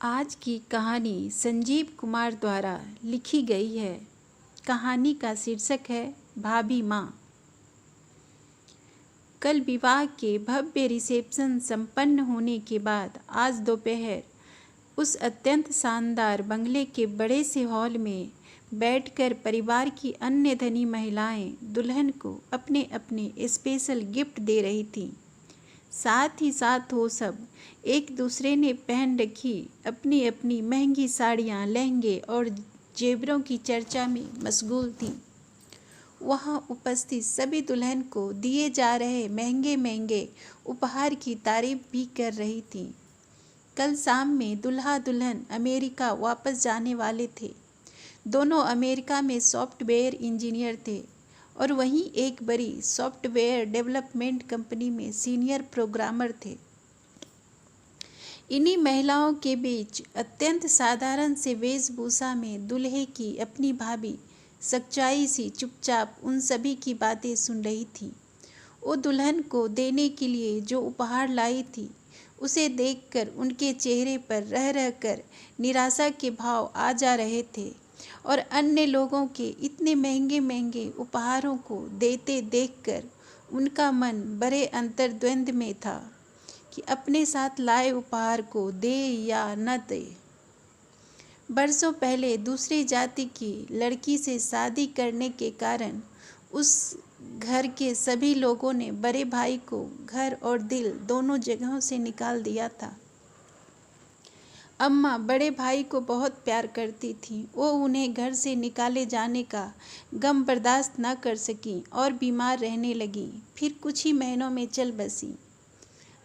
आज की कहानी संजीव कुमार द्वारा लिखी गई है। कहानी का शीर्षक है भाभी माँ। कल विवाह के भव्य रिसेप्शन संपन्न होने के बाद आज दोपहर उस अत्यंत शानदार बंगले के बड़े से हॉल में बैठकर परिवार की अन्य धनी महिलाएं दुल्हन को अपने अपने स्पेशल गिफ्ट दे रही थीं। साथ ही साथ वो सब एक दूसरे ने पहन रखी अपनी अपनी महंगी साड़ियाँ, लहंगे और जेवरों की चर्चा में मशगूल थीं। वहाँ उपस्थित सभी दुल्हन को दिए जा रहे महंगे महंगे उपहार की तारीफ भी कर रही थीं। कल शाम में दूल्हा दुल्हन अमेरिका वापस जाने वाले थे। दोनों अमेरिका में सॉफ्टवेयर इंजीनियर थे और वहीं एक बड़ी सॉफ्टवेयर डेवलपमेंट कंपनी में सीनियर प्रोग्रामर थे। इन्हीं महिलाओं के बीच अत्यंत साधारण से वेशभूषा में दूल्हे की अपनी भाभी सच्चाई सी चुपचाप उन सभी की बातें सुन रही थी। वो दुल्हन को देने के लिए जो उपहार लाई थी उसे देखकर उनके चेहरे पर रह रहकर निराशा के भाव आ जा रहे थे और अन्य लोगों के इतने महंगे महंगे उपहारों को देते देखकर उनका मन बड़े अंतर्द्वंद में था कि अपने साथ लाए उपहार को दे या न दे। बरसों पहले दूसरी जाति की लड़की से शादी करने के कारण उस घर के सभी लोगों ने बड़े भाई को घर और दिल दोनों जगहों से निकाल दिया था। अम्मा बड़े भाई को बहुत प्यार करती थीं। वो उन्हें घर से निकाले जाने का गम बर्दाश्त न कर सकीं और बीमार रहने लगीं। फिर कुछ ही महीनों में चल बसीं।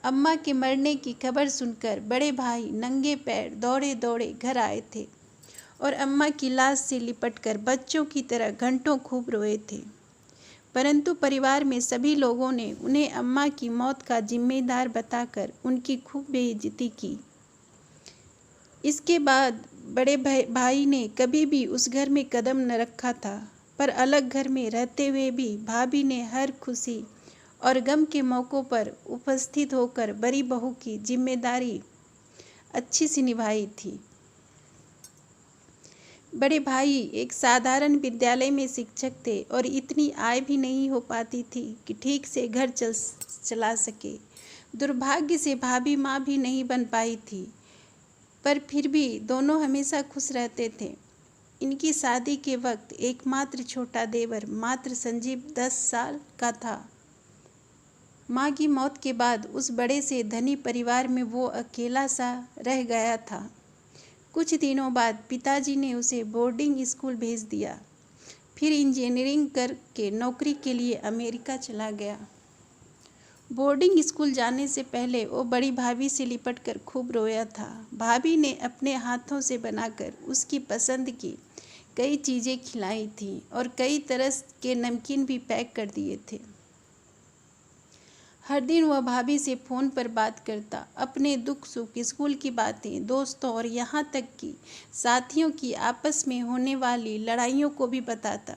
अम्मा के मरने की खबर सुनकर बड़े भाई नंगे पैर दौड़े दौड़े घर आए थे और अम्मा की लाश से लिपटकर बच्चों की तरह घंटों खूब रोए थे। परंतु परिवार में सभी लोगों ने उन्हें अम्मा की मौत का जिम्मेदार बताकर उनकी खूब बेइज्जती की। इसके बाद बड़े भाई ने कभी भी उस घर में कदम न रखा था, पर अलग घर में रहते हुए भी भाभी ने हर खुशी और गम के मौक़ों पर उपस्थित होकर बड़ी बहू की जिम्मेदारी अच्छी सी निभाई थी। बड़े भाई एक साधारण विद्यालय में शिक्षक थे और इतनी आय भी नहीं हो पाती थी कि ठीक से घर चला सके। दुर्भाग्य से भाभी माँ भी नहीं बन पाई थी, पर फिर भी दोनों हमेशा खुश रहते थे। इनकी शादी के वक्त एकमात्र छोटा देवर मात्र संजीव 10 साल का था। माँ की मौत के बाद उस बड़े से धनी परिवार में वो अकेला सा रह गया था। कुछ दिनों बाद पिताजी ने उसे बोर्डिंग स्कूल भेज दिया। फिर इंजीनियरिंग करके नौकरी के लिए अमेरिका चला गया। बोर्डिंग स्कूल जाने से पहले वो बड़ी भाभी से लिपटकर खूब रोया था। भाभी ने अपने हाथों से बनाकर उसकी पसंद की कई चीज़ें खिलाई थीं और कई तरह के नमकीन भी पैक कर दिए थे। हर दिन वह भाभी से फ़ोन पर बात करता, अपने दुख सुख, स्कूल की बातें, दोस्तों और यहाँ तक कि साथियों की आपस में होने वाली लड़ाइयों को भी बताता।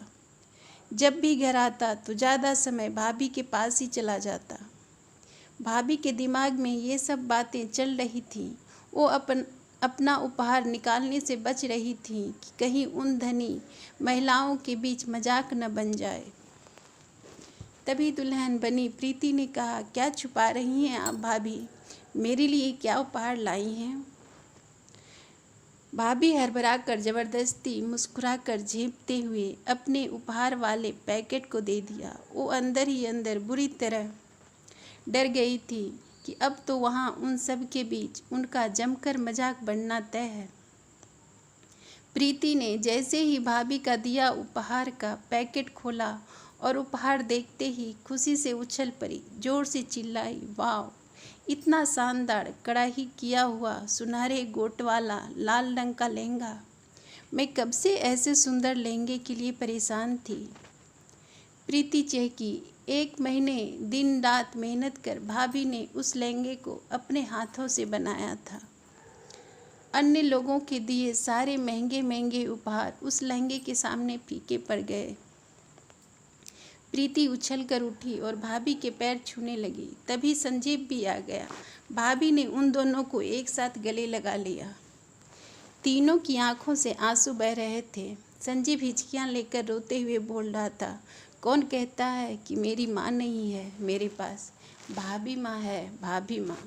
जब भी घर आता तो ज़्यादा समय भाभी के पास ही चला जाता। भाभी के दिमाग में ये सब बातें चल रही थीं। वो अपना उपहार निकालने से बच रही थीं कि कहीं उन धनी महिलाओं के बीच मजाक न बन जाए। तभी दुल्हन बनी प्रीति ने कहा, क्या छुपा रही हैं आप भाभी? मेरे लिए क्या उपहार लाई हैं? भाभी हड़बड़ा कर जबरदस्ती मुस्कुराकर झेंपते हुए अपने उपहार वाले पैकेट को दे दिया। वो अंदर ही अंदर बुरी तरह डर गई थी कि अब तो वहाँ उन सब के बीच उनका जमकर मजाक बनना तय है। प्रीति ने जैसे ही भाभी का दिया उपहार का पैकेट खोला और उपहार देखते ही खुशी से उछल पड़ी, जोर से चिल्लाई, वाह! इतना शानदार कढ़ाई किया हुआ सुनहरे गोट वाला लाल रंग का लहंगा। मैं कब से ऐसे सुंदर लहंगे के लिए परेशान थी। प्रीति चहकी। 1 महीने दिन रात मेहनत कर भाभी ने उस लहंगे को अपने हाथों से बनाया था। अन्य लोगों के दिए सारे महंगे महंगे उपहार उस लहंगे के सामने फीके पड़ गए। प्रीति उछल कर उठी और भाभी के पैर छूने लगी। तभी संजीव भी आ गया। भाभी ने उन दोनों को एक साथ गले लगा लिया। तीनों की आंखों से आंसू बह रहे थे। संजीव हिचकियां लेकर रोते हुए बोल रहा था, कौन कहता है कि मेरी माँ नहीं है मेरे पास? भाभी माँ है, भाभी माँ।